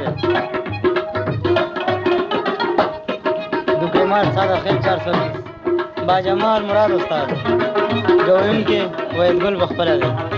دی دوکیمار ساده خیل 420 باجمال مراد استاد جوړونکی وحید ګل بخپله دی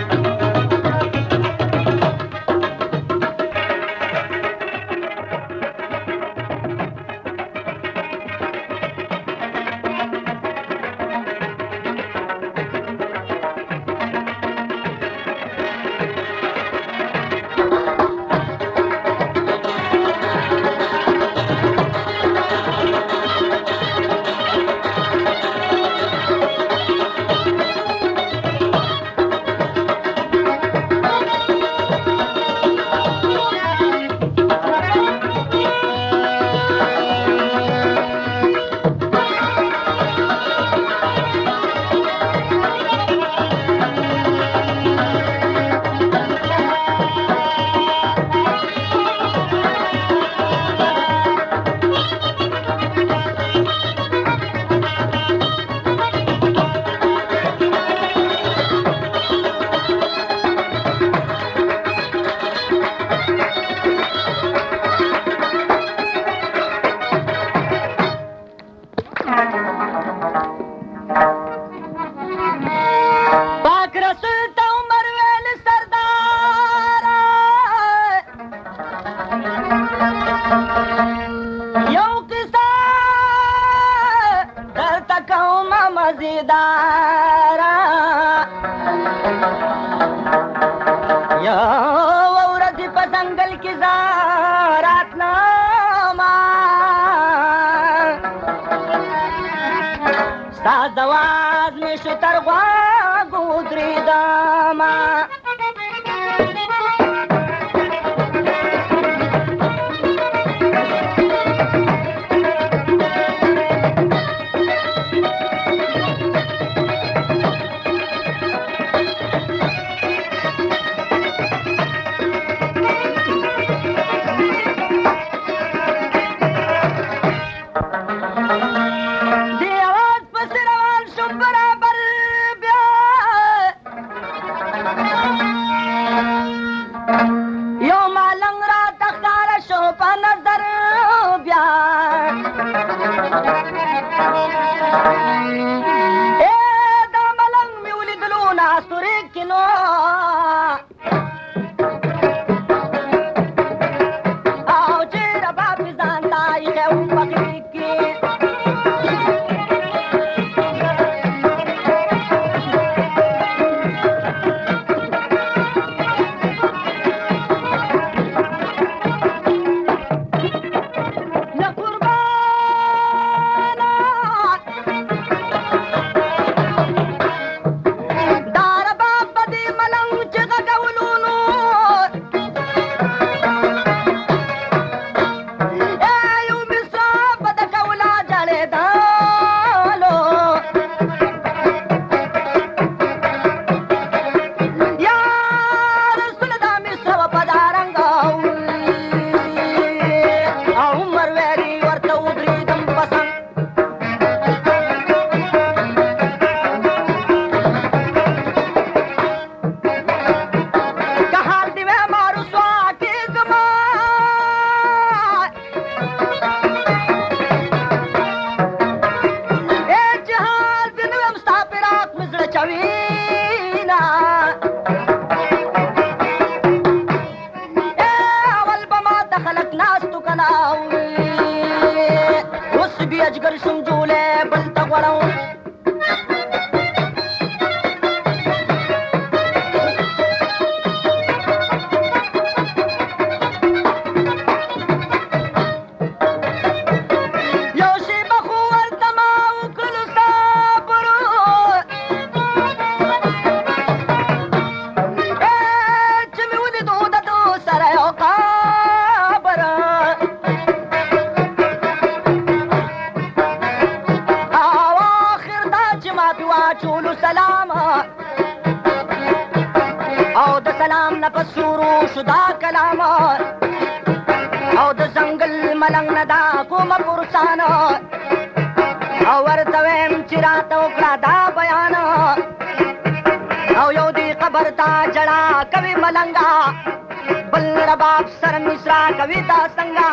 رباب سر مصرا کوي دا څنګه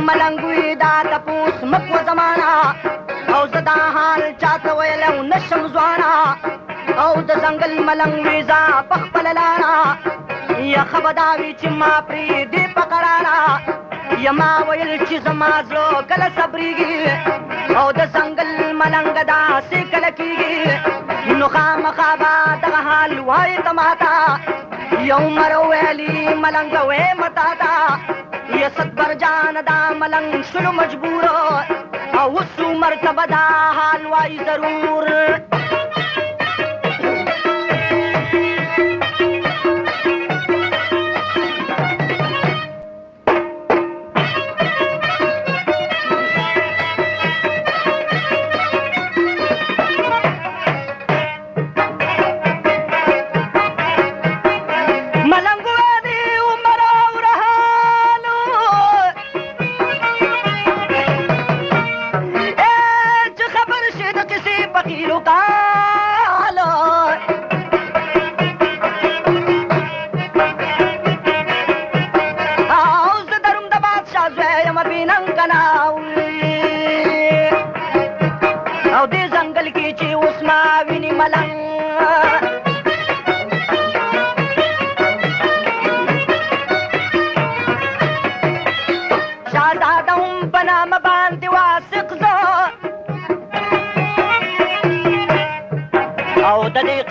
ملنګوي دا تپوس مکو زمانہ او زدا حال چاته ویلو نشم ځوانا او د ځنګل ملنګوي زا پخپل لارا یا خبرداوي چې ما پری دی پکړانا یا ما ویل چې زما زړه کله صبرېږي او د ځنګل ملنګ داسې کله کېږي نو خامخا به دغه حال وایي ته ماته یو عمر ویلي ملنګ وې متا ته یا صدبر جان دا ملنګ شلو مجبور او اوس عمر ته به دا حال وایي ضرور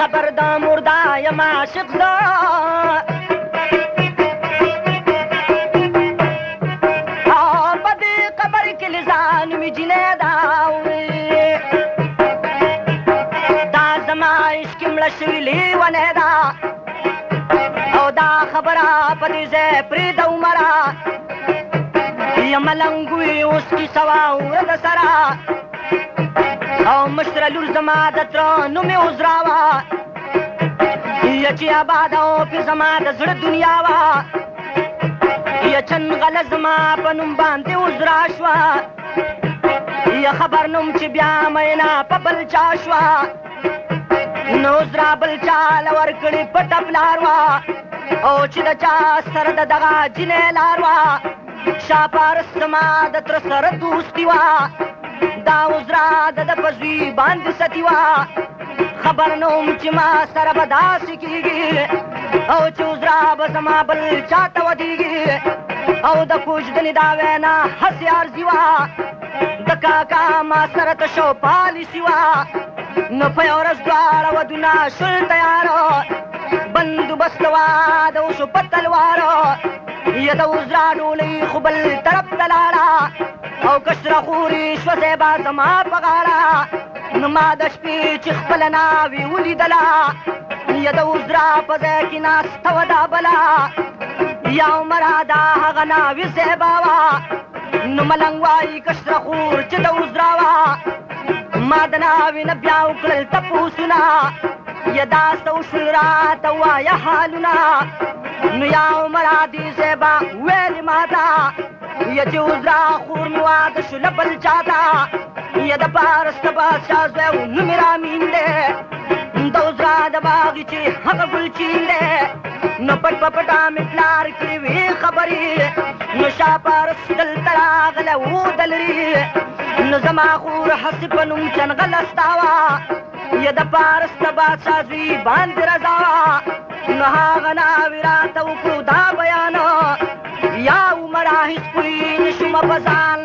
قبر دا مردا یم عاشق دا بدی قبر کې لزان می جنې دا دا زما عشق مړه شوي لیونی دا او دا خبره په دې ځای پرېږده عمره یم ملنګ وي اوس کیسه واوره د سره او مشره لور زما د تره نوم یې عذراوه یا چې آباد او پې زما د زړه دنیا وه یا چنغله زما په نوم باندې عذرا شوه یا خبر نوم چې بیا مینا په بل چا شوه نو عذرا بل چاله ورکړې پټه پلار وه او چې د چا سره د دغه جنې لار وه شاپارس زما د تره سره دوستي وه دا عذرا د ده په زوی باندې ستي وه خبر نوم چې ما سره به داسې کېږي او چې عذرا به زما بل چاته ودېږي او د کوژدنې دا وینا هسې عرضي وه د کاکا ما سره تشو پالیسي وه نو په یو ورځ دواړه ودونه شل تیاره بندوبست وه د اوسو په تلواره یا د عذرا ډولۍ خو بل طرف ته لاړه او کشره خورې شوه صیبه زما په غاړه نو ما د شپې چې خپله ناوې ولیدله یا د عذرا په ځای کې ناسته وه دا بله یا عمره دا هغه ناوې صیبه وه نو ملنګ وایي کشره خور چې د عذرا وه ما د ناوې نه بیا وکړل تپوسونه یا دا څه وشول راته ووایه حالونه نو یا عمره دې صیبه ویلې ماته یا چې عذرا خور مې واده شوله بل چاته یا د پارس د بادشاه زوی و نوم یې رامین دی د عذرا د باغچې هغه ګلچین دی نو پټ په پټه مې پلار کړې وې خبرې نو شاپارس دلته راغلی و د لرې نو زما خور هسې په نوم چنغله ستا وه یا د پارس د بادشاه زوی باندې رضا وه نو هغه ناوې راته وکړو دا بیان یا عمره هېڅ پوی نشومه په ځان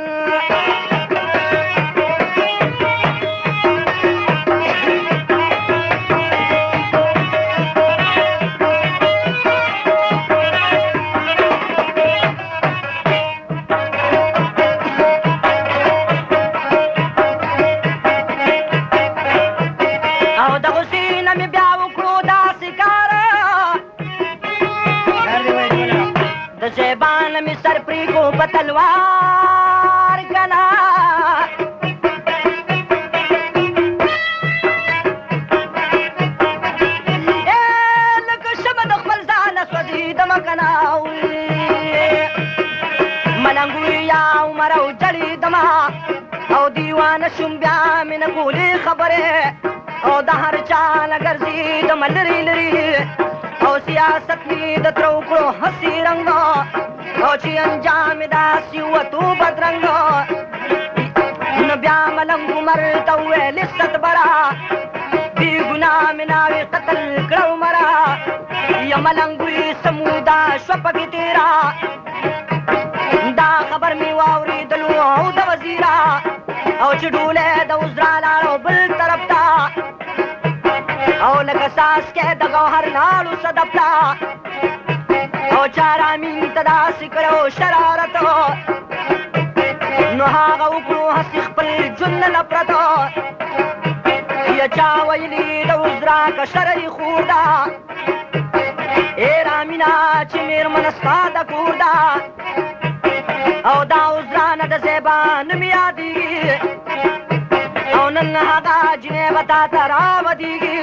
تلوار کنا لکه شمه د خپل ځانه سوځېدمه کنا ملنګ وي یا عمر او جړېدمه او دیوانه شوم بیا مې نه کولې خبرې او د هر چا نه ګرځېدمه لرې لرې او سیاست می د تر وکړو هسې رنګو او چې انجام یې داسې وتو بدرنګو نو بیا ملنګ عمر ته وویل ستبره بې ګناه مې ناوې قتل کړه عمره یا ملنګ وي سموده شوه پکې تېره دا خبر مې واورېدلو او د وزیره او چې ډولی د عذرا لاړو بل طرف ته او لکه څاڅکی د ګوهر لاړو صدف ته او چا رامین ته داسې کړو شرارت نو هغه وکړو هسې خپل ژوند نه نفرت یا چا ویلي د عذرا کشره یې خور ده ای رامینا چې مېرمنه ستا د کور ده او دا عذرا نه د زیبا نوم یادېږي او نن هغه جنۍ به تا ته راودېږي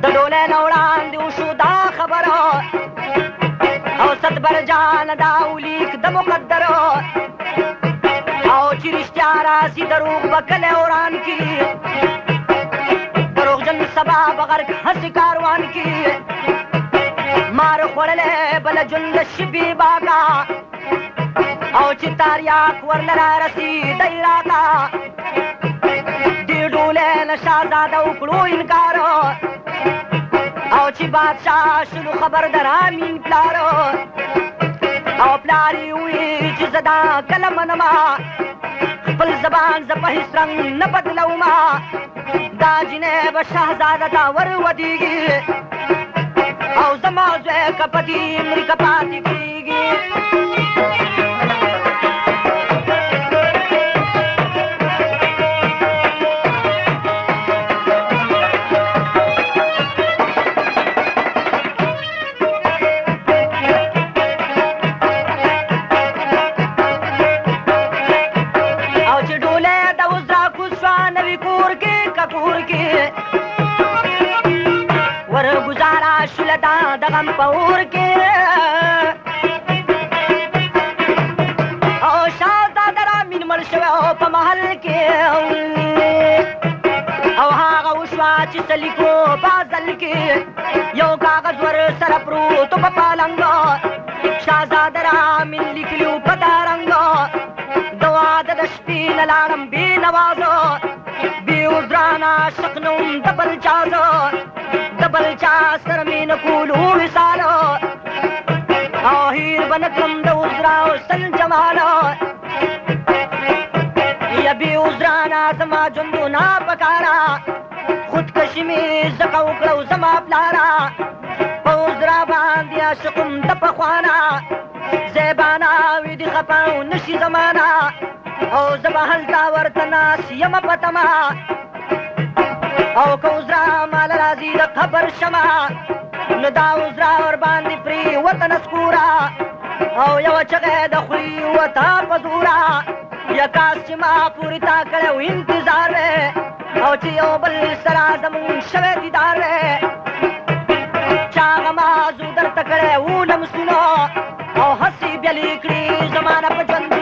د ډولۍ نه وړاندې وشو دا خبره او صدبر جان دا ولیک د مقدرو او چې رښتیا راسي دروغ به کلی وران کړي دروغجن سبا به غرق هسې کاروان کړي مار خوړلی بله ژوند شي بې باکه او چې تاریاک ورله رارسېدی راته دې ډولۍ نه شهزاده وکړو انکار او چې بادشاه شلو خبر د رامین پلارو او پلار یې وویل چې زه دا کله منمه خپل زبان زه په هېڅ رنګ نه بدلومه دا جنۍ به شهزاده ته ورودېږي او زما زوی که په دې امریکه پاتې کېږي د غم په اور کې او شهزاده رامین مړ شوی او په محل کې او هغه وشوه چې څه لیکو په ازل کې یو کاغذ ور سره پروت په پالنګ شهزاده رامین لیکلي په دا رنګ د واده د شپې نه لاړم بې نوازو بې عذرانه عاشق نوم د بل چا زه د بل چا سره مې نه کولو وصالو او هیر به نه کړم د عذرا او سل جمالو یا بې عذرانه زما ژوندونه پکاره خودکشي مې ځکه وکړه زما پلاره په عذرا باندې عاشقم د پخوانه زیبانه وي دې خفه او نشي زمانه او زه به هلته ورته ناست یمه په تمه او که عذرا مال راځي د قبر شمه نو دا عذرا ورباندې پرېوته نسکوره او یوه چغې د خولې وته په زوره یا کاس چې ما پورې تا کړی و انتظار دی او چې یو بل سره زمونږ شوی دیدار دی چا هغه مازو درته کړی و لمسونو او هسې بیلې کړي زمانه په ژوند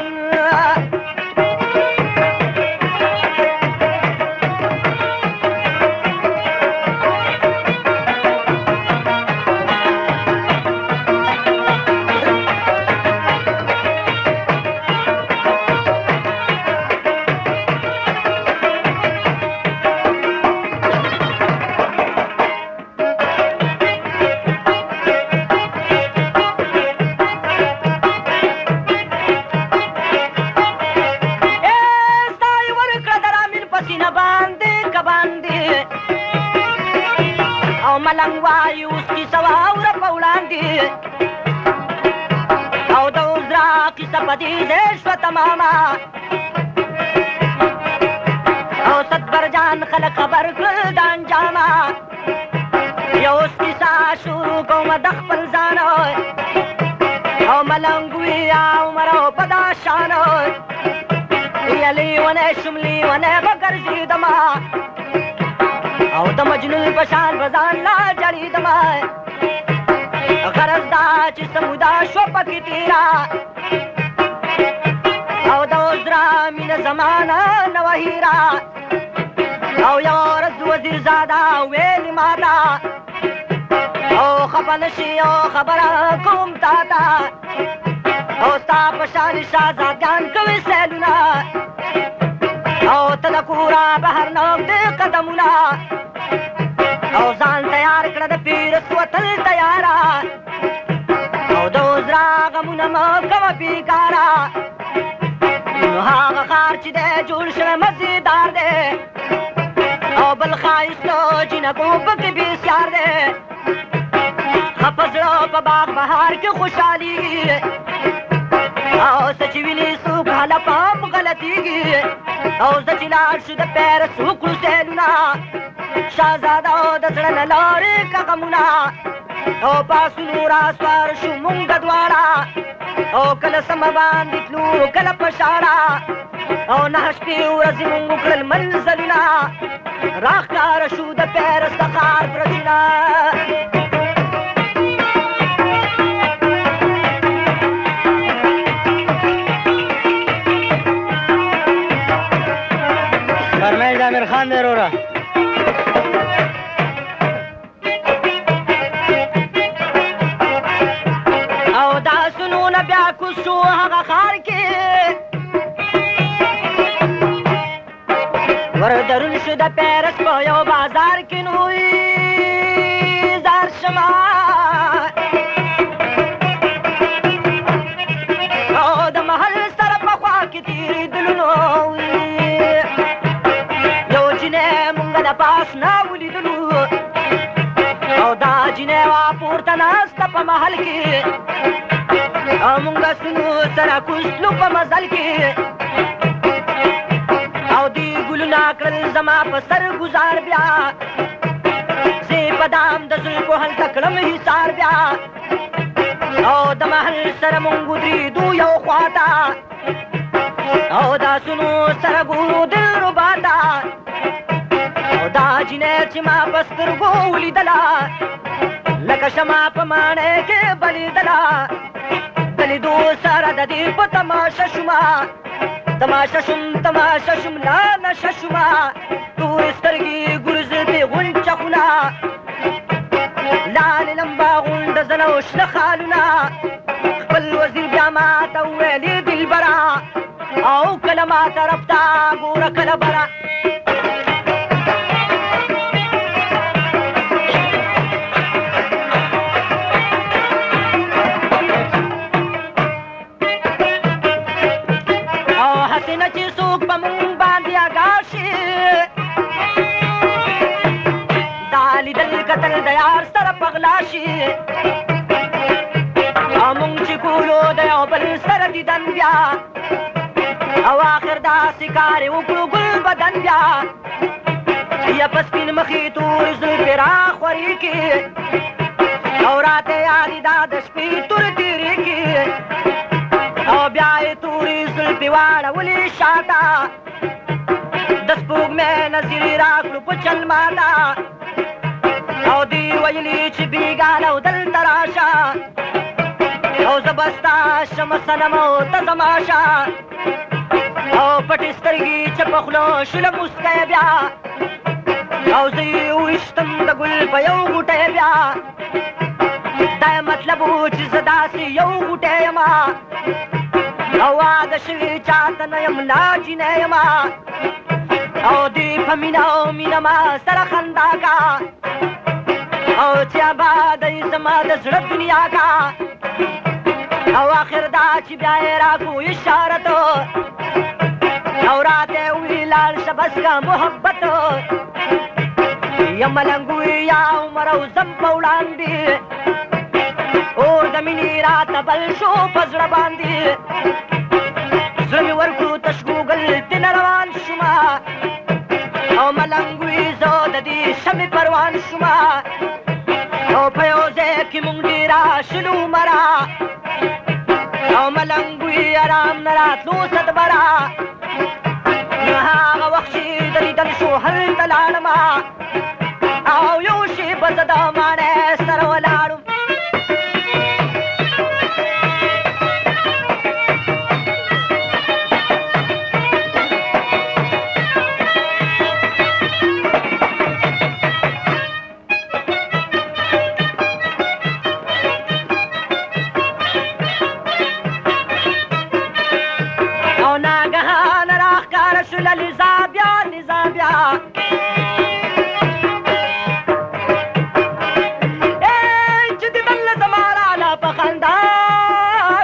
ملنګ وایي اوس کیسه واوره په وړاندې او د عذرا کیسه په دې ځای شوه تمامه او صدبر جان خلک خبر کړل د انجامه یا اوس کیسه شروع کومه د خپل ځان او ملنګ وي عمر او په دا شان یا لیونی شوم لیونی به ګرځېدمه او د مجنون په شان به ځان لا جړېدمه غرض دا چې څه موده شوه پکې تېره او د عذرا مینه زمانه نه وه هېره او یوه ورځ وزیرزاده ویلې ماته او خفه نشي او خبره کوم تا ته او ستا په شان شهزادګان کوي سیلونه او ته د کوره بهر نه د قدمونه او ځان تیار کړه د پیر سوتل تیاره او د عذرا غمونه مه کوه بېکاره نو هغه ښار چې دی جوړ شوی مزېدار دی او بل ښایسته جینکو پکې بېسیار دی ښه په زړه په باغ بهار کې خوشحالېږي او څه چې ویني څوک هله په هم غلطېږي او زه چې لاړ شو د پیرس وکړو سیلونه شهزاده د زړه نه لارې که غمونه او پاسونو راسوار شو مونږ دواړه او کله سمه باندې تلو کله په شاړه او 9 شپې ورځې مونږ وکړل منزلونه راښکاره شو د پیرس د ښار برجونه فرمایش د امیر خان دی وروره او دا سنونه بیا کوز شو هغه ښار کې وردرون شو د پیرس په یو بازار کې نوی زار شما او د محل سره په خوا کې تېرېدلو یو جینۍ مونږ د پاس نه ولیدلو او دا جینۍ وه پورته ناسته په محل کې او مونږ سنو سره کوز تلو په مزل کې او دی ګلونه کړل زما په سر ګزار بیا زه په دام د زلفو هلته کړم حصار بیا او د محل سره مونږ ودرېدو یو خواته او دا سنو سره ګورو دلربا ته او دا جینۍ چې ما په سترګو ولیدله لکه شمع په ماڼۍ کې بلیدله د لیدو سره د دې په تماشه شومه تماشه شوم لا نشه شومه تورې سترګې ګرزې غونچه خونه لالې لمبه غونډه زنه او شنه خالونه خپل وزیر بیا ماته وویلې دلبره او کله ما طرف ته ګوره کله بره قتل د یار سره پغلا شي او مونږ چې کولو د یو بل سره دیدن بیا او آخر داسې کار یې وکړو ګل بدن بیا یا په سپین مخې تورې زلفې راخورېږي او راته یادې دا د شپې تورې تېرېږي او بیا یې تورې زلفې واړولې شاته د سپوږمۍ نظر یې راکړو په چل ماته او دی ویلی چې بیګانه او دلته راشه او زه به ستا شمه صنم او ته زما شه او پټې سترګې چپه خوله شوله موسکی بیا او زه یې وویشتم د ګل په یو غوټی بیا دا یې مطلب و چې زه داسې یو غوټی یم او واده شوي چاته نه یم لا جینۍ یم او دی په مینه او مینه ما سره خندا کا او چې آبادی زما د زړه دنیا کا او آخر دا چې بیا یې راکو اشارتو او راته یې وویل لاړ شه بس کا محبت یم ملنګ یا عمر او زم په وړاندې اور د مینې راته بل شو په زړه باندې زړه مې ورکړو تش ګوګل تنه روان شومه او ملنګ زه د دې شمې پروان شومه او په یو ځای کې مونږ ډېره شلو عمره او ملنګ ارام نه راتلو صدبره نو هغه وخت چې د لیدل شو هلته لاړمه او یو شېبه زه د ماڼۍ سره ولاړم شله لیزا بیا لیزا بیا چې دې بل زما راله په خندا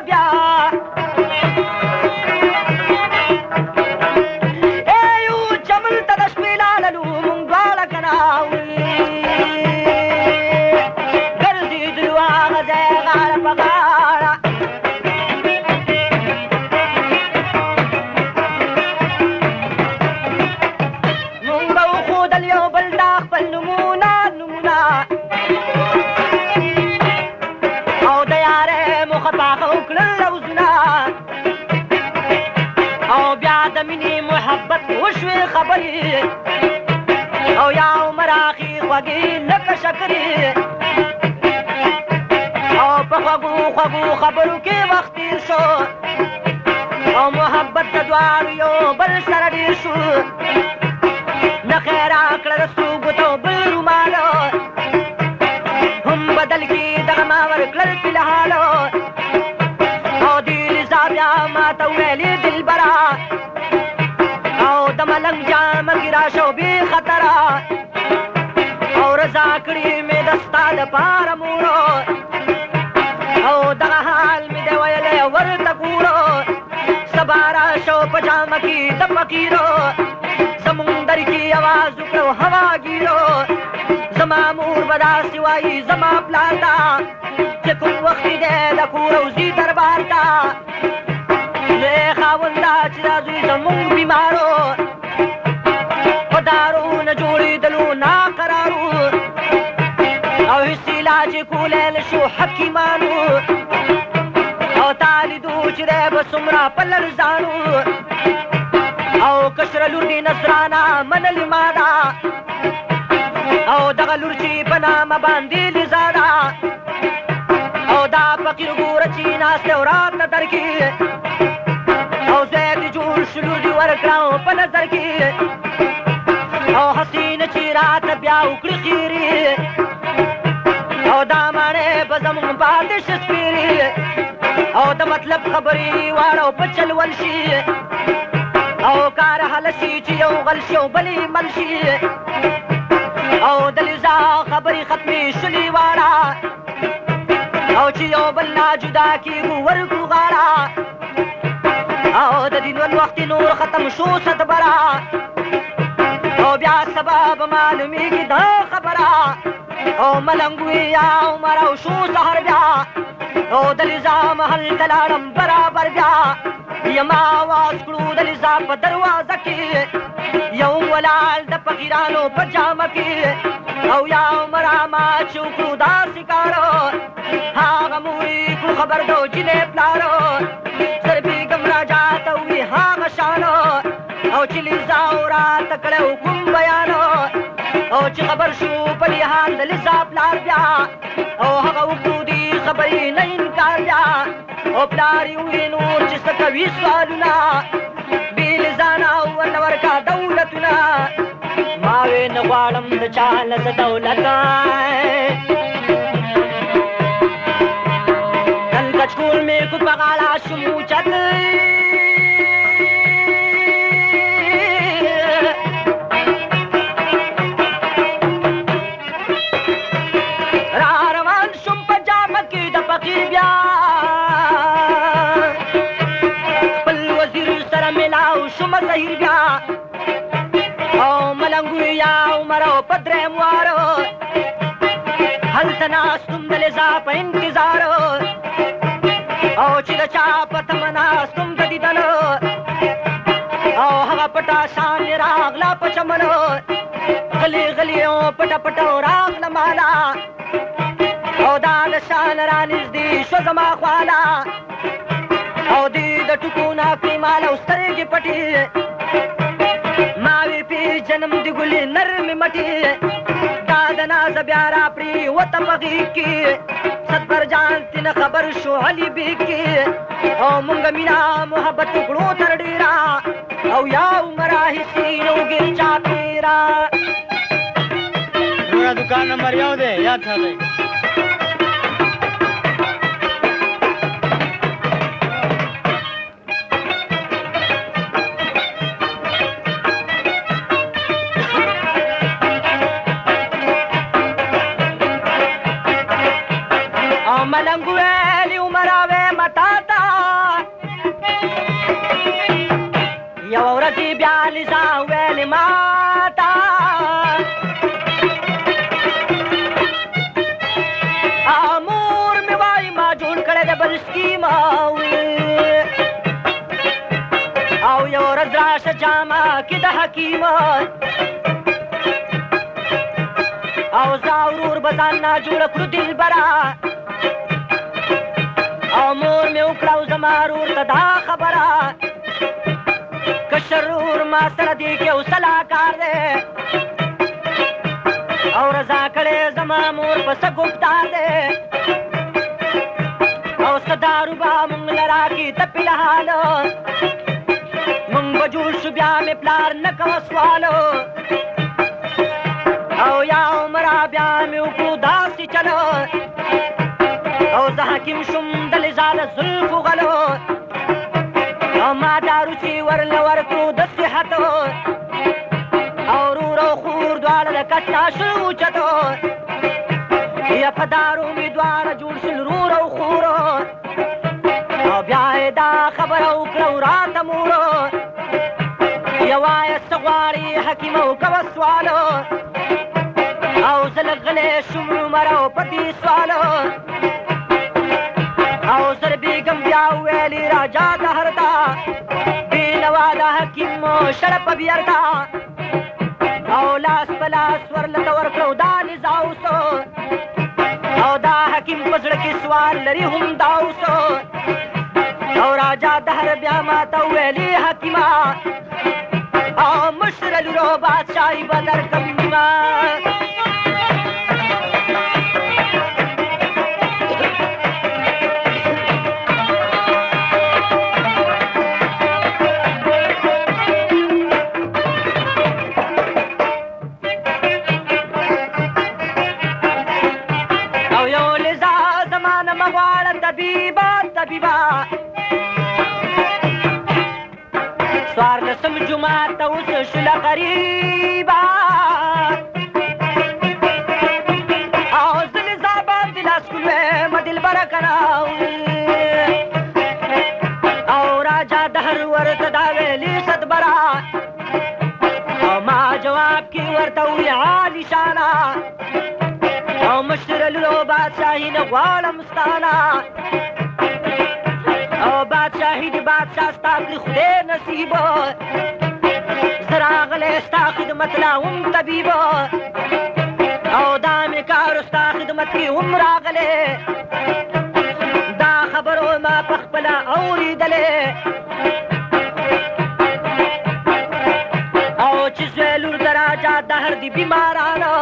بیا یو جمل ته د شپې لاړلو مونږ دواړه که نه ګرځېدلو هغه ځای غاړه په غاړه مونږ به وښودل یو بل ته خپل نومونه نومونه او د یارۍ موخه پاخه وکړل لوزونه او بیا د مینې محبت وشوې خبرې او یا عمر اخي خوږې لکه شکرې او په خوږو خوږو خبرو کې وخت تېر شو او محبت د دواړو یو بل سره ډېر شو نه خیر راکړه د سترګو ته بل رومالو هم بدل کې دغه ما ورکړل فلحالو او دې لیزا بیا ماته ویلې دلبره او د ملنګ جامه کې راشه او بې خطره او رضا کړې مې د ستا دپاره مورو او دغه حال مې دی ویلی ورته ګورو سبا راشه په جامه کې د فقیرو زمونږ در کې اواز وکړو هواګیرو زما مور به داسې وایي زما پلار ته چې کوم وخت دی د کور او زی دربار ته نو ای خاونده چې دا زوی زمونږ بیمارو په دارو نه جوړېدلو ناقرارو او هېڅ علاج یې کولی نه شو حکیمانو او تا لیدو چې دی به څومره په لړزانو او کشره لور دې نصرانه منلې ما ده او دغه لور چې په نامه باندې لیزا ده او دا فقیر ګوره چې ناست دی او راته در کې او ځای دې جوړ شو لور دې ورکړه په نظر کې او حسینه چې راته بیا وکړي خیرې او دا ماڼۍ به زمونږ پاتې شي سپېرې او د مطلب خبرې واړه په چلول شي او کار حل شي چې یو غل شي او بلې مل شي او د لیزا خبرې ختمې شلې واړه او چې یو بل نه جدا کېږو ورکړو غاړه او د دین وخت نور ختم شو صدبره او بیا سبا به معلومېږي دا خبره او ملنګ وي یا عمر او شو سهر بیا او د لیزا محل ته لاړم برابر بیا یما آواز کړو د لیزا په دروازه کې یو ولاړ د فقیرانو په جامه کې او یا عمر ما چې وکړو داسې کارو هغه مورې کړو خبر دو جنې پلارو سر بیګم راجا ته وي هغه شانو او چې لیزا راته کړی کوم بیانو او چې خبر شو په لحال د لیزا پلار بیا او هغه وکړو دې خبرې نه انکار بیا او پلار یې وویل نور چې څه کوي سوالونه بې لیزا نه ورته ورکه دولتونه ما وې نه غواړم د چا نه څه دولت نن کچکول مې کو په غاړه شوم اوچت فقیر بیا خپل وزیر سره ملاو شومه ظهیر بیا او ملنګ یا عمر او په درېم وارو هلته ناستم د لیزا په انتظار او چې د چا په تمه ناستم د دیدنو او هغه پټه شان مې راغله په چمنو غلی غلی او پټه پټه راغله ماله او دا د شان رانږدې شو زما خواله او دې د ټکو نه کړې ماله او سترګې پټې ما وې پېژنم د ګلې نرمې مټې دا د نازه بیا را پرېوته په غېږ کې صدبر جان تېنه خبر شو علي بیګ کې او مونږ مینه محبت وکړو تر ډېره او یا عمر راهیسې نو ګر چاپېره وروره دکان نمبر یو دی یاد ساتئ بیا لیزا ویلې ماته مور مې وایي ما جوړ کړی د بل سکیم او یو ورځ راشه جامه کې د حکیم او زه ورور به ځان نه جوړه کړو دلبره او مور مې وکړه او زما ورور ته دا خبره کشر ورور ما سره دی کې او سلاکار دی او رضا کړی زما مور په څه ګفتار دی او څه دارو به مونږ له راکړي ته فلحال مونږ به جوړ شو بیا مې پلار نه کوه سوالو او یا عمره بیا مې وکړو داسې چلو او زه حکیم شوم د لیزا د زلفو غلو او ما دا روسي ورله ورکړو د صحتو او رور او خور دواړه د کټا شو اوچتو یا په دارو مې دواړه جوړ شول رور او خورو او بیا یې دا خبره وکړه او راته مورو یا وایه څه غواړې حکیمه وکوه سوالو او زه لږ غلی شوم عمر او په دې سوالو او زر بیګم بیا ویلې راجا دهر ته بېنوا د حکیم شرپ بیرته او لاس په لاس ورله ته ورکړو دا لیزا اوسو او دا حکیم په زړه کې سوال لري هم دا اوسو او راجا دهر بیا ماته ویلې حکیمه او مشر لورو بادشاهي به درکړم نیمه طبیبا څوارلسم جومات ته اوس شوله قریبه او زه لیزا باندې لاس کړویم دلبره که نه او راجا دهر ورته دا ویلي صدبره او ما جواب کې ورته وویل عالي شانه او مشر لورو بادشاهي نه غواړم ستانه او بادشاهي د بادشاه ستا کړي خدای نصیب زه راغلی ستا خدمت لا هم طبیب او دا مې کار ستا خدمت کې هم راغلی دا خبرو ما پخپله اورېدلې او چې زوی لور د راجا دهر د بیمارانو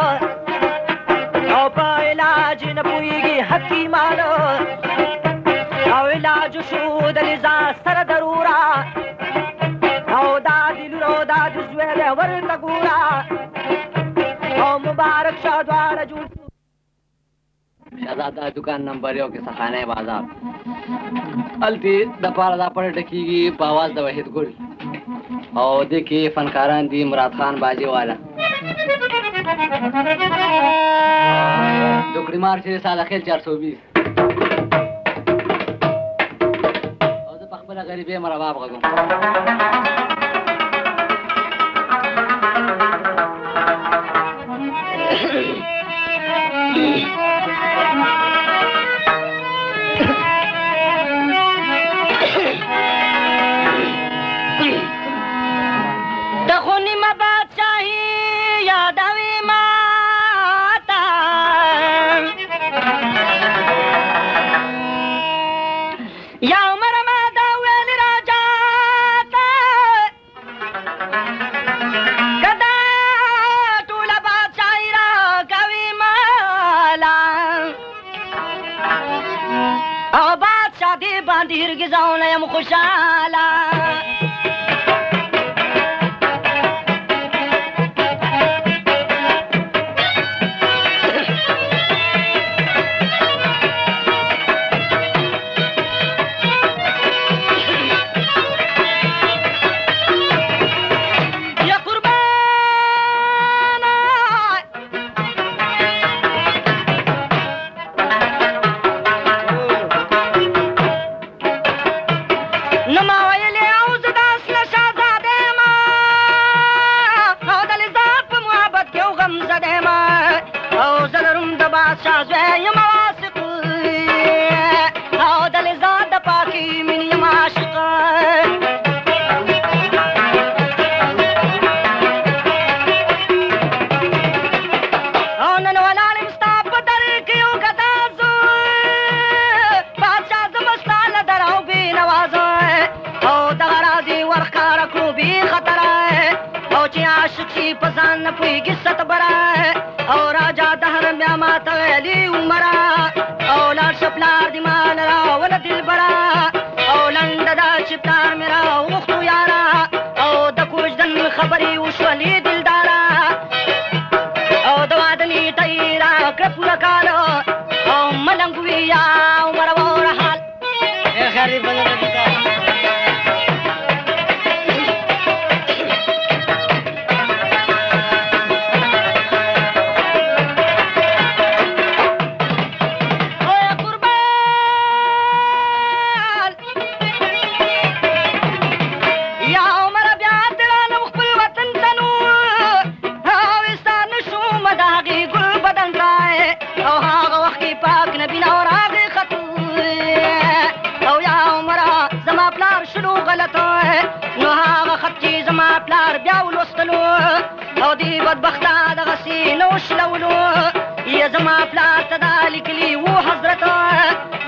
او په علاج نه پوهېږي حکیمانو او علاج شو د لیزا سره ضروره او دا د لور او دا د زوی دی ورته ګوره او مبارک شه دواړه جوړ شهزاده دکان نمبر 1 کې سخانه بازار التی د پاره دا پړ ټکیږي په आवाज د وحید ګل او د کې فنکاران دي مراد خان باجی والا دوکړی مار چې ساده خیل 420 او د خپل غریبې مرباب غږم هرگز آنیم خوشحالا نما ویلی زه دیمه او زه لرم د بادشاه زوی یم واثق او د لذات د پاکي مینې یم عاشق او نن ولاړ یم ستا په در کې یو کدا زوی بادشاه زما ستا له در او بېنوازه او دغه راز یې ورښکاره کړو بې خطره او چې عاشق شي په ځان نه پوهېږي ستبره او راجا دهر بیا ماته ویلي عمره او لاړ شه پلار دې ما نه راوله دلبره او لنډه ده چې پلار مې راوغوښتو یاره او د کوژدن خبرې وشولې دلداره او د واده نیټه یې راکړه پوره کاله او ملنګ وي یا عمره وره حال خیر دې بدله دي تا نو هغه خط چې زما پلار بیا ولوستلو او دې بدبخته دغسې نه وشلولو یا زما پلار ته دا لیکلي وو حضرت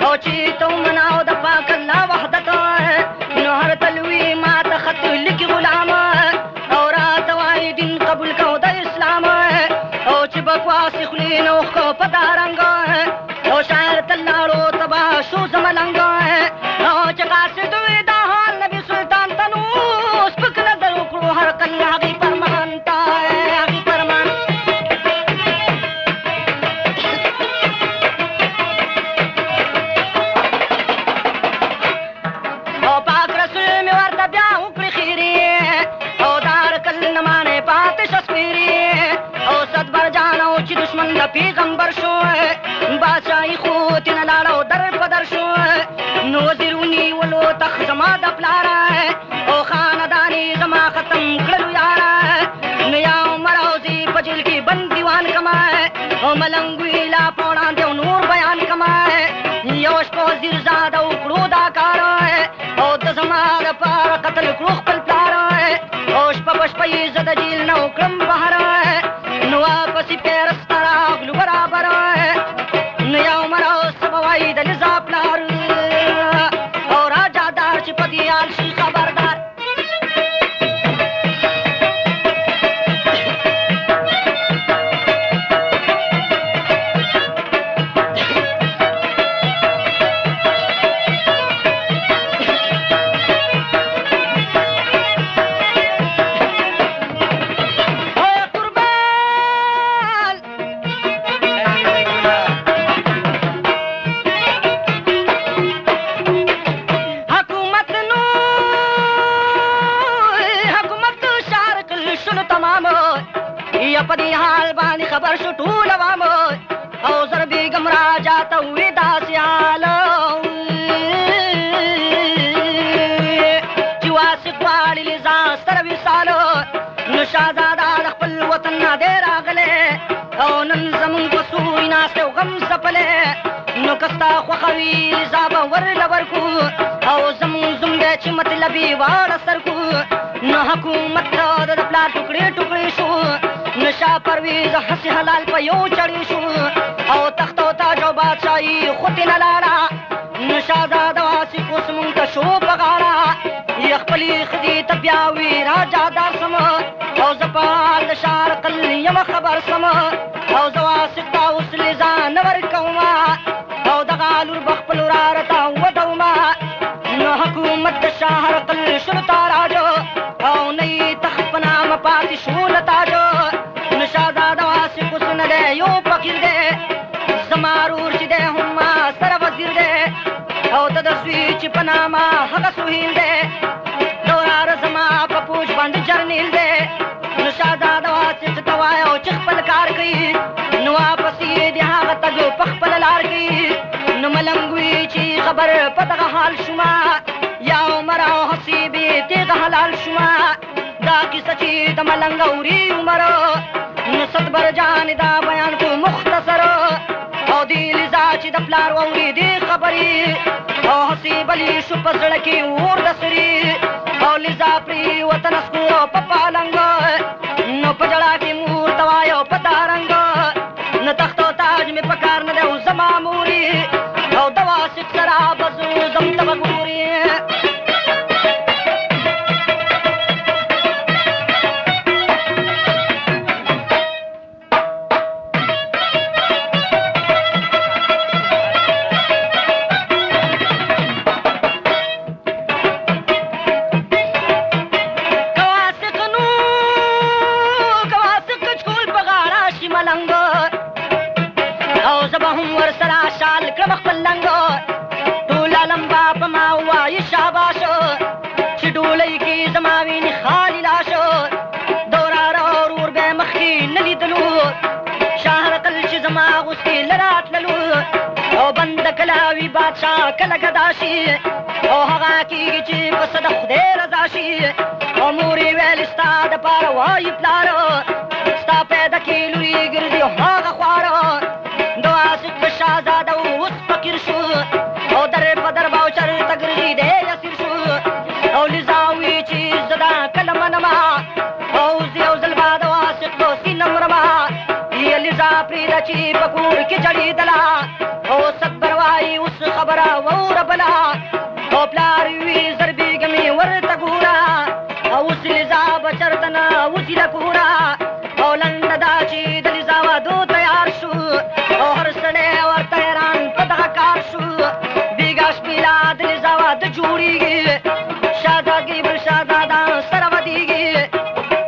او چې ته ومنه او د پاک الله وحدت نو هر تلوي ما ته خط لیکي غلام او راته وایي دین قبول کو د اسلام او چې بکواس خولې نه اوښکو په دا رنګ او شاعر ته لاړو تباه شو زما لنګ او چې قاصد وي دا حال نبي سلطان ته نو سپک نظر وکړو هر کل هغې فرمان ته هغې فرمان او پاک رسول مې ورته بیا وکړې خیرې او دا هر کل نه مانې پاتې شه سپیرې او صدبر جان او چې دشمن د پیغمبر شو بادشاهي خو تېنه لاړه او در په در شو نو وزیر ونیولو تخ زما د پلاره او خاندان یې زما ختم کړلو یاره نو یا عمر او زی په جیل کې بند دیوان کما او ملنګ وي لا په وړاندې او نور بیان کما یو شپه وزیر زاده وکړو دا کار او د زما دپاره قتل کړو خپل پلار او شپه په شپه یې زه د جیل نه وکړم بهر نو واپسې پیرس ته راغلو برابر نو یا عمر او څه به وایي د لذا پلار او راجا دار چې په دې حال شي خبردار په دې حال باندې خبر شو ټول عوام او زر بیګم راجا ته وې داسې حال چې واثق غواړي له ځان سره وصال نو شهزاده د خپل وطن نه دی راغلی او نن زمونږ په سوري ناست او غم ځپلی نو که ستا خوښه وي رضا به ورله ورکړو او زمونږ زوم دی چې مطلبي واړه سر کړو نو حکومت د پلار ټوکړې ټوکړې شو نو شاه پرویز هسې حلال په یو چړې شو او تخت او تاج او بادشاهي خو ترې نه لاړه نو شهزاده واثق اوس مونږ ته شو په غاړه یې خپلې ښځې ته بیا وي راجادار سم او زه په حال د شارقل یم خبر سم او زه واثق ته اوس لې ځان نه ورکوم او دغه لور به خپل وراره ته ودوم نو حکومت د شارقل شروع تاراج او نه یې تخت په نامه پاتې شو له تاج نو شهزاده واثق اوس نه دی یو فقیر دی زما ورور چې دی هم ما سره وزیر دی او د ده زوی چې په نامه هغه سهیل دی د وراره زما په پوج باندې جرنیل دی نو شهزاده واثق ته وایه او چې خپل کار کوي نو واپس یې د هغه تګ په خپله لار کوي نو ملنګ وي چې خبر په دغه حال شومه یا عمر او حسیبې تېغه حلال شومه دا کیسه چې د ملنګ اوري عمر نو صدبر جان دا بیان کو مختصر او دی لزا چې د پلار واوري دی خبري او حسیب علی شو په زړه کې اور د سري او لزا پری وطن اسکو په پالنګ نو په جړه کې مور توایو په دارنګ نه تختو تاج می پکار نه او زما موري او دوا سکرا بزو زم تبګوري کلاوی بادشاہ کله گداشي او هغه کیږي چې په صد خدای رضا شي او موري ویل ستا د پاره وای پلار ستا پیدا کیلوی ګرځي هغه خوار دعا سک شاهزاده اوس فقیر شو او در په در باوچر تګرځي دې اسیر شو او لزاوی چې زدا کلمه نما او زیو زلبا د واسق دوستی نمرما یې لزا پریدا چې پکور کې جړې دلا او صبر وای اوس خبره وور بلا او پلار وی زربی گمی ورته ګورا او اوس لزا بچردنا وځي لکورا او لند دا چې د لزا وادو تیار شو او هر سړی ورته حیران په دغه کار شو بیګاش پیلا د لزا واده جوړیږي شاهزادګي بل شاهزاده سره ودیږي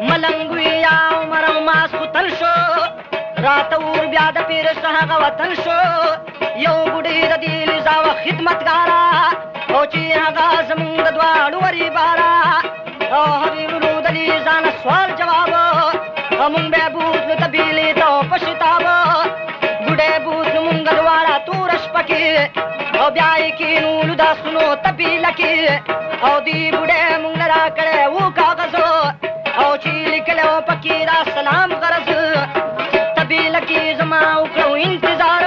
ملنګ وی یا عمر او ماس خطل شو رات اور بیا د پیر څخه وطن شو یو بوډۍ د دې لزا خدمتګارا او چې هغه زمونږ د دواړو وری بارا او حبیبونو د لزا نه سوال جواب مونږ به بوتلو د بیلې ته په شتاب بوډۍ بوتلو مونږ دواړه تور شپکې او بیا یې کینولو دا سنو تبیله کې او دې بوډۍ مونږ نه راکړی و کاغذ او چې لیکلی و پکې دا سلام غرض تبیله کې زما وکړو انتظار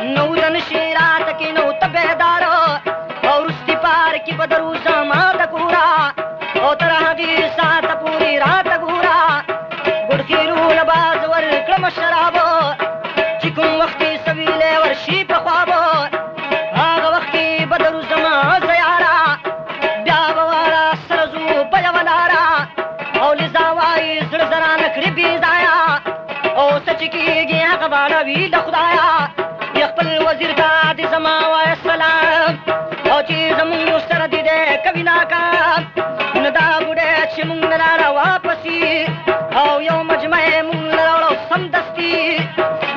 نو دن شیرات کی نو تبیدار اور استی پار کی بدرو زما دکورا او ترہ دی سات پوری رات گورا گڑکیرو نباز ور کلم شرابو چکم وقتی سویلے ورشی پخوابو آغا وقتی بدرو زما زیارا بیابوارا سرزو بیاولارا او لزاوائی زرزرا نکری بیزایا او سچکی گی حق بانا وی لخدایا خپل وزیر کا د زما وای سلام او چې زمونږ سره دې کوي ناکام نو دا بوډۍ چې مونږ نه را واپسي او یو مجمع مونږ نه راوړو سمدستي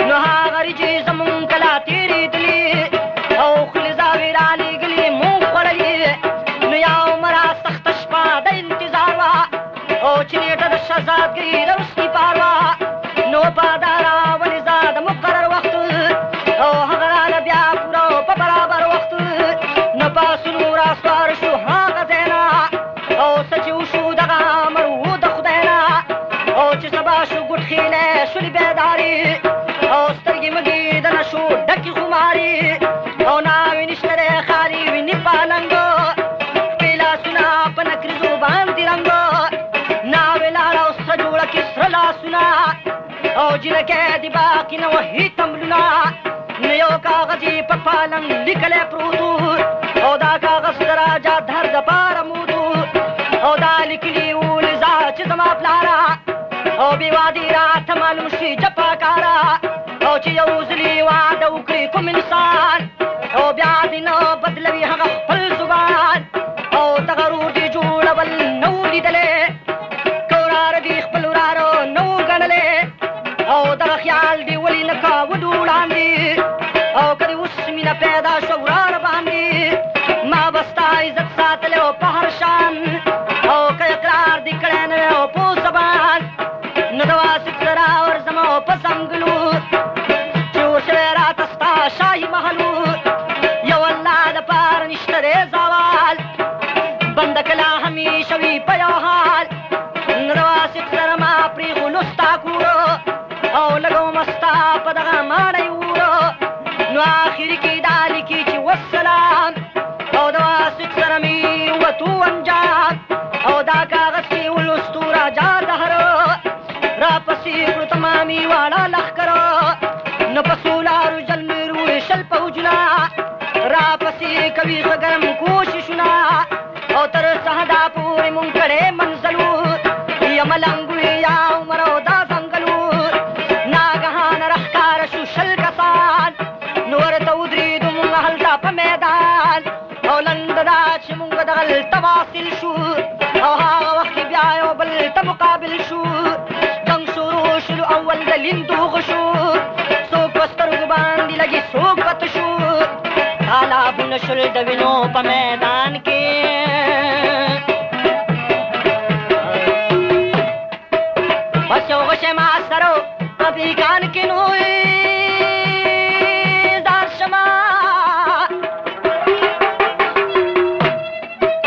نو هغه چې زمونږ کلا تېرېدلي او خلزاوې رالیږلي مونږ خوړلي نو یا عمره سخته شپه د انتظار وه او چې نیټه د شهزادګۍ د وروستي پار وه نو پادارا ولزا د مقرر وخت او هغه راله بیا پوره په برابر وخت نه پاسونو راسوار شو هغه ځای نه او څه چې وشو دغه امر و د خدای نه او چې سبا شو ګوټ خیلی شولې بیداري او سترګې مږې د نشو ډکې خماري او ناوې نشته دی خالي ویني پالنګ خپې لاسونه په نکریزو باندې رنګ ناوې لاړه او سره جوړه کې سره لاسونه او جنکې د باقي نه وهي تملونه نه یو کاغذ یې په پالنګ لیکلی پروت او دا کاغذ د راجا در د پاره موت او دا لیکلي وو لزا چې زما پلاره او بې وادي راته معلوم شي جفاکاره او چې یو ځلي واده وکړي کوم انسان او بیا دې نه بدلوي هغه خپل زبان او دغه روټې جوړول نه وو لیدلی که وراره دي خپل وراره نه وو ګڼلی او دغه خیال دې ولې نه کاوه وړاندې او که دې اوس مینه پیدا شوه وراره باندې ما به ستا عزت ساتلی او په هر شان او که اقرار دې کړی نه وی او په زبان نو د واسط سره ورځم او په ځنګلو چې وشوی راته ستا شاهي محل یو الله دپاره نشته دی زوال بنده کله همیشه وي په یو حال نو د واسط سره ما پرېښولو ستا کورو او دا کاغذ کې ولستو راجا دهر را پسې کړو تمامي واړه لښکر نو په سولارو جلمیرو شل پوجونه را پسې کوي ښه ګرم کوششونه او تر سهدا پورې مونږ کړی منزلو یا ملنګو یا عمر او دا ځنګلو ناګهان راښکاره شو شل کسان نو ورته ودرېدو مونږ هلته په میدان او لنډه دا چې مونږ دغلته واصل شو او هغه وخت کې بیا یو بل ته مقابل شو جنګ شروع شلو اول د لیندو غشو څوک په سترګو باندې لګي څوک په تشو تالابونه شل د وینو په میدان کې بس یو غشی ما سره په بیګان کې نو دار شما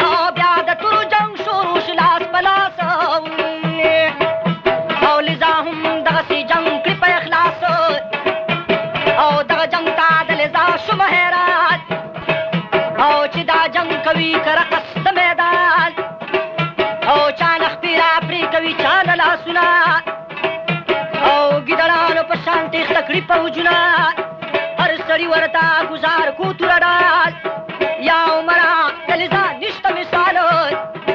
او بیا د تورو جنګ شروع شو لاس په لاس او لذا هم دغسې جنګ کړي په اخلاص او دغه جنګ ته د لذا شوم حیران او چې دا جنګ کوي که رقص د میدان او چا نه خپیره پرې کوي چا نه لاسونه او ګیدړانو په شان تېښته کړي پوجونه هر سړي ورته ګزار کو توره ډال یا عمره د لذا نشته مثال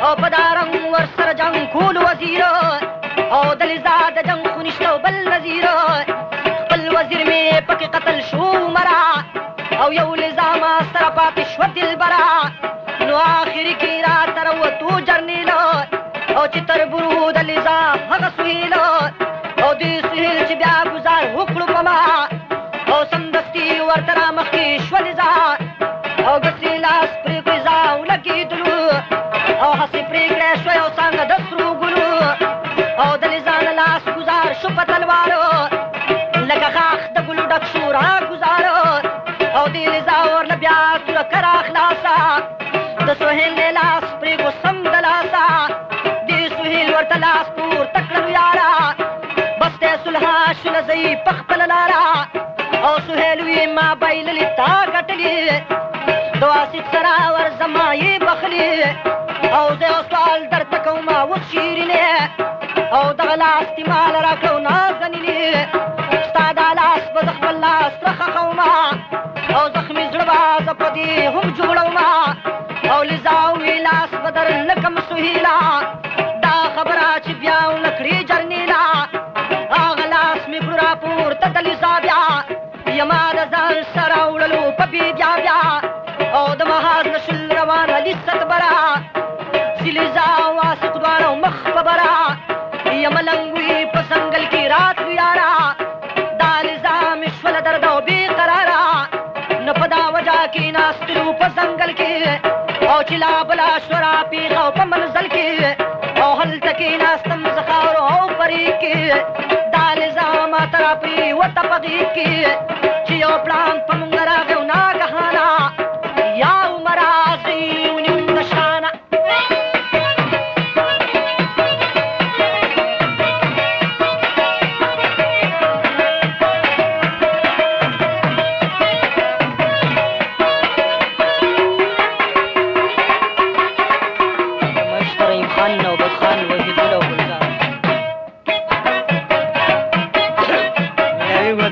او په دا رنګ ورسره جنګ کولو وزیر او د لذا د جنګ خو نشته بل نظیر خپل وزیر مې پکې قتل شو عمره او یو لذا ما سره پاتې شوه دلبره نو آخري کې راته راوتو جرنیل او چې تر برو د لذا هغه سهیل او دې سهیل چې بیا ګزار وکړو په ما او سمدستي ورته رامخکې شوه لذا او ګسې لاس پرې کړې ځا ولګېدلو او هسې پرېکړی شوه یو څانګه د سرو ګلو او د لذا نه لاس ګزار شو په تلوارو لکه غاښ د ګلو ډک شو را ګزارو او دې لذا ورله بیا توره کرا خلاصه د سهیل نه لاس پرېږو سم د لاسه دې سهیل ورته لاس پورته کړلو یاره بس دی صلحه شوله ځئ په خپله لاره او سهیل وي ما بایللې تا ګټلې د واسط سره ورځما یې بخلې او زه یو سوال درته کومه اوس شیرینې او دغه لاس دې ماله راکړو نازنینې ستا دا لاس به زه خپل لاس راخښومه او زخمي زړه به زه په دې هم جوړومه او لذا وي لاس به در نه کم سهیله دا خبره چې بیا ونه کړي جرنیله هغه لاس مې کړو راپورته د لذا بیا یما د ځان سره وړلو په بیا بیا او د محاذ نه شل روانه لیست بره چې لذا واسق دواړه مخ په بره یم لنګوي په ځنګل کې راتلو یاره دا لذا مې شوله درد او بې قراره نه په دا وجه کې ناستلو په ځنګل کې او چې لا بلا شوره پیغه او په منزل کې او هلته کې ناستم زه خاورو او پرې کې دا لذا ماته راپرېوته په غېږ کې چې یو پړانګ په مونږ راغی او ناګهانه یا عمره زه یې ونیوم د شانه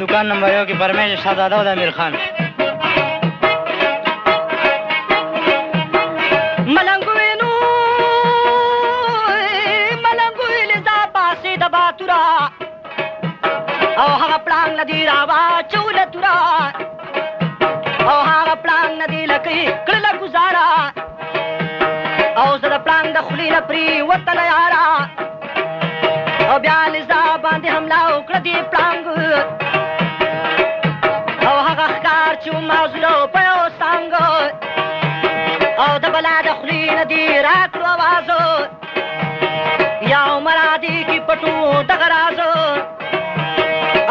दुकान नंबर 1 की परमेश शहजादा और आमिर खान ملنګوي لذا پاسې د باتوره او هغه پړانګ نه دې راواچوله توره او هغه پړانګ نه دې لکۍ کړله ګزاره او زه د پړانګ د خولې نه پرېوتله یاره او بیا لذا باندې حمله وکړه دې پړانګ او هغه ښکار چې معذوره په یو څانګ او د بلا د خولې نه دې راکړو اواز یا عمره دې کې پټو دغه راز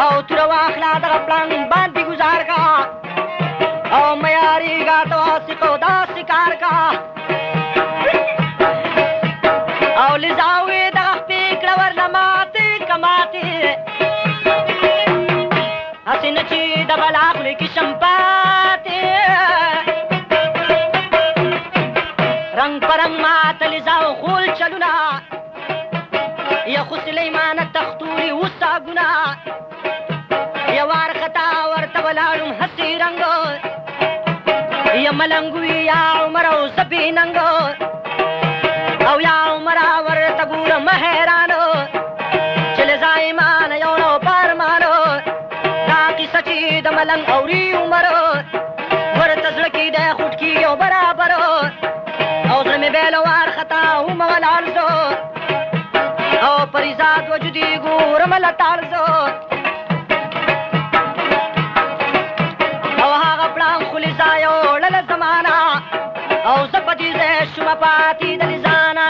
او توره واخله دغه پړانګ باندې ګزار کا او میارېږه ته واسق او داسې کار کا او لذا وې دغه چلونه یا خو سلیمان تختوري وساګونه یا وارخطا ورته ولاړم هسې رنګو یا ملنګوي یا عمر او سپیننګو او یا عمر ورته ګورم حیرانو چې له زایمانه یو نو پارمانو دا کیسه چې د ملنګ اوري عمرو ورته زړه کې د خوټ کېږي او برابرو او زړه مې بیل وارخطا هم ولاړ زو او پریزاد وجودي ګورم لتاړ زو او هغه پړام خولي ځای وړله زمانه او زه په دې ځای شومه پاتې د لزانه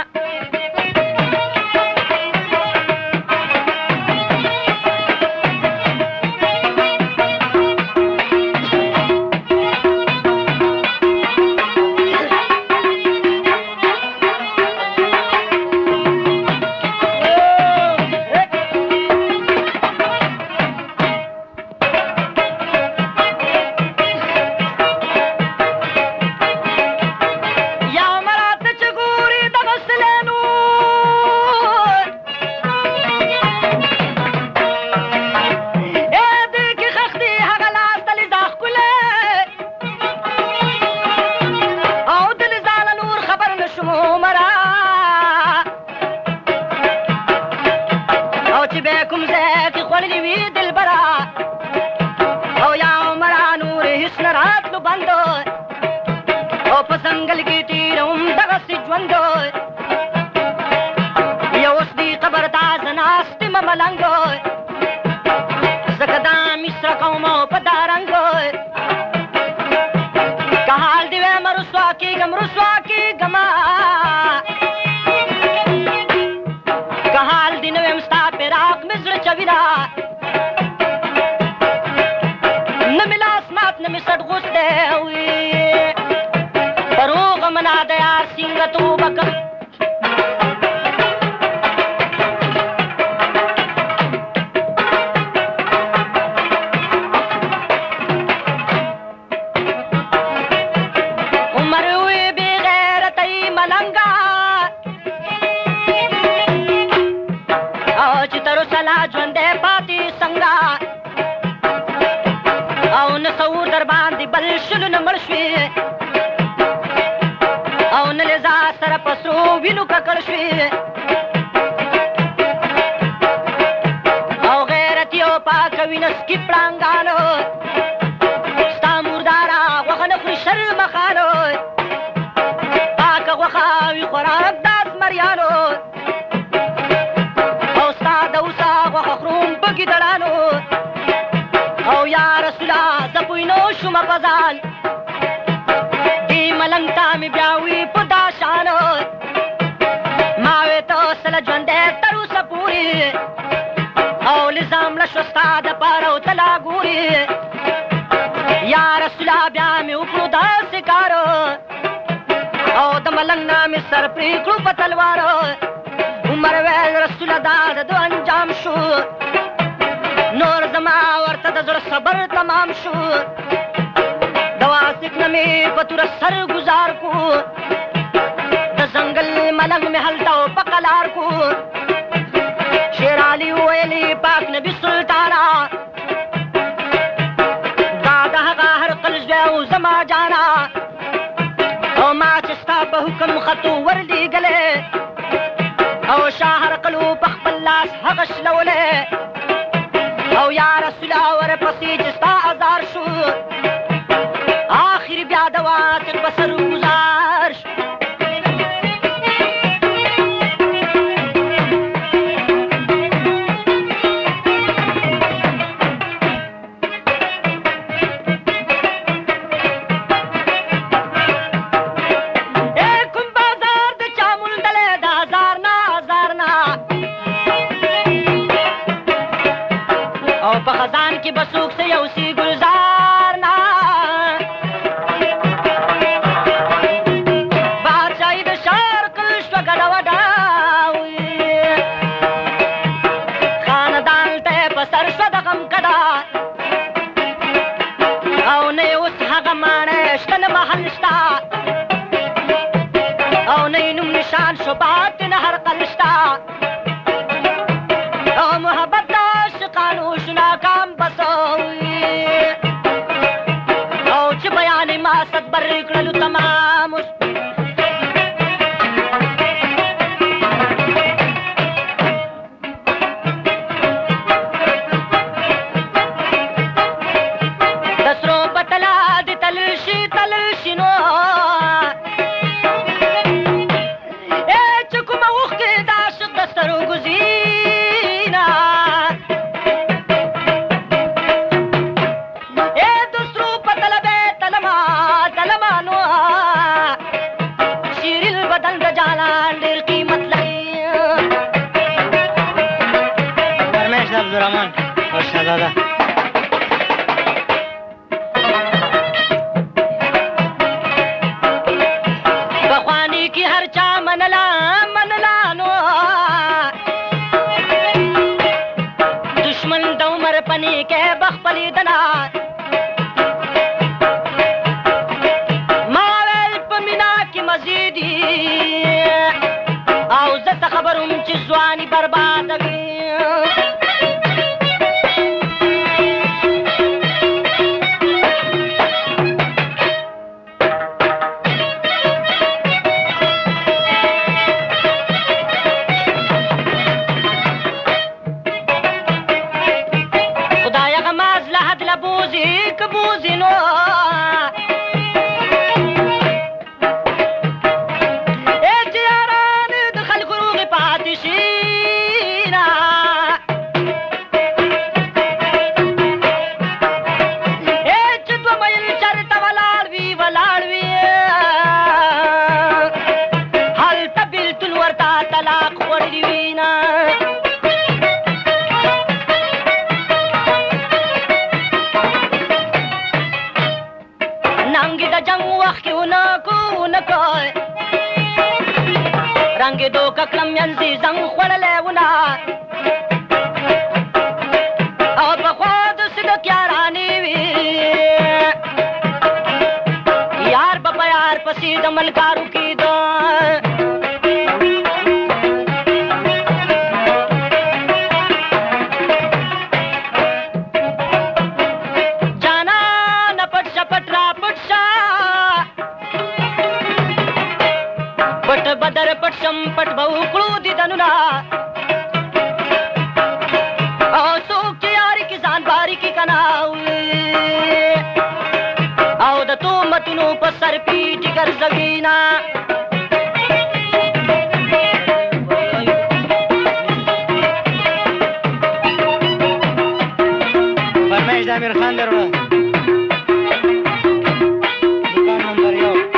محل شتا او نه نوم نشان شو بات نه عرقل شتا او محبت د عاشقانو شو ناکام بسوي او چې بیان ما صد بر کړلو تمام عبدالرحمن اور شہزادہ بخوانی کی ہر چا منلا منلانو دشمن دومر پنی کے بخپلی دنا ماویل پمینا کی مزیدی او زت خبرم چی زوانی برباد گی رنگ دو ککلم ینزی زنگ خوڑلے ونا او بخواد صدق یارانی وی یار بپا یار پسید ملکارو کی دو جانا نپٹ شپٹ را پٹ شا پٹ بدر پٹ شم پٹ بہو کلو دی دنونا او سوک چی یاری کی زان باری کی کناوی او دا تو متنو پسر پیٹی کر زگینا فرمائش دا امیر خان در وڑا دکان نمبر 1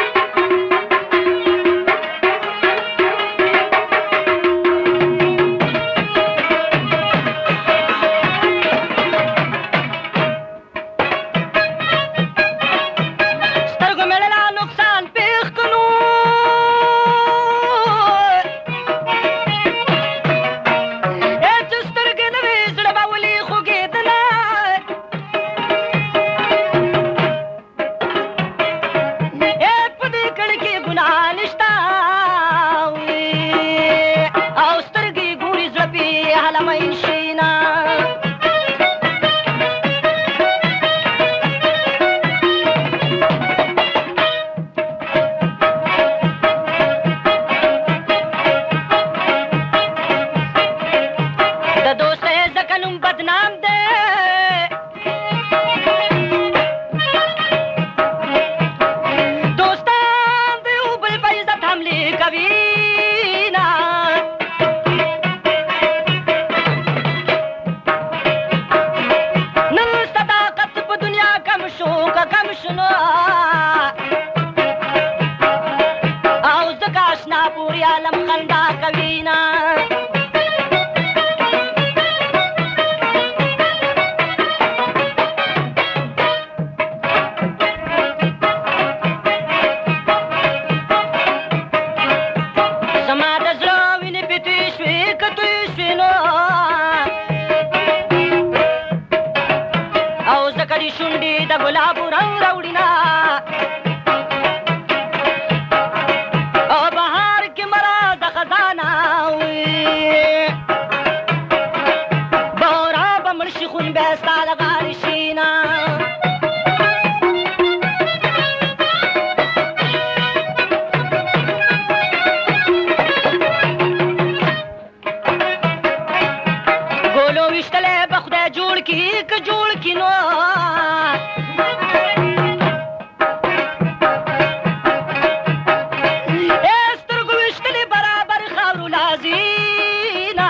شو لازینا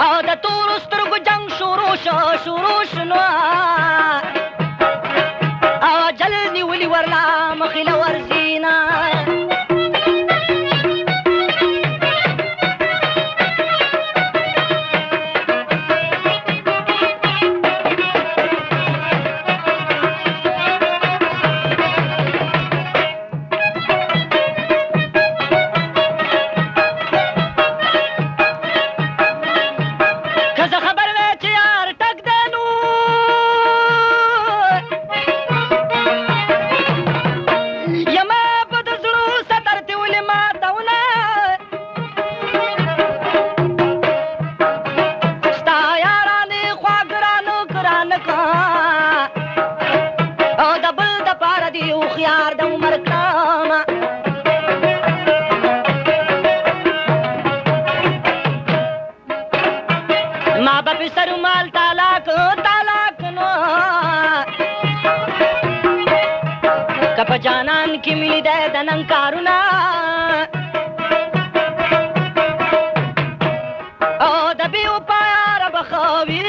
او د تورو سترګو جنگ شروع شنو او جل نیولي ورلا مخې له ورځینا خيار د عمر کړم ما به سر مال طلاق نو کپ جانان کی ملی ده د نن کارونا او د بیو پار بخاوی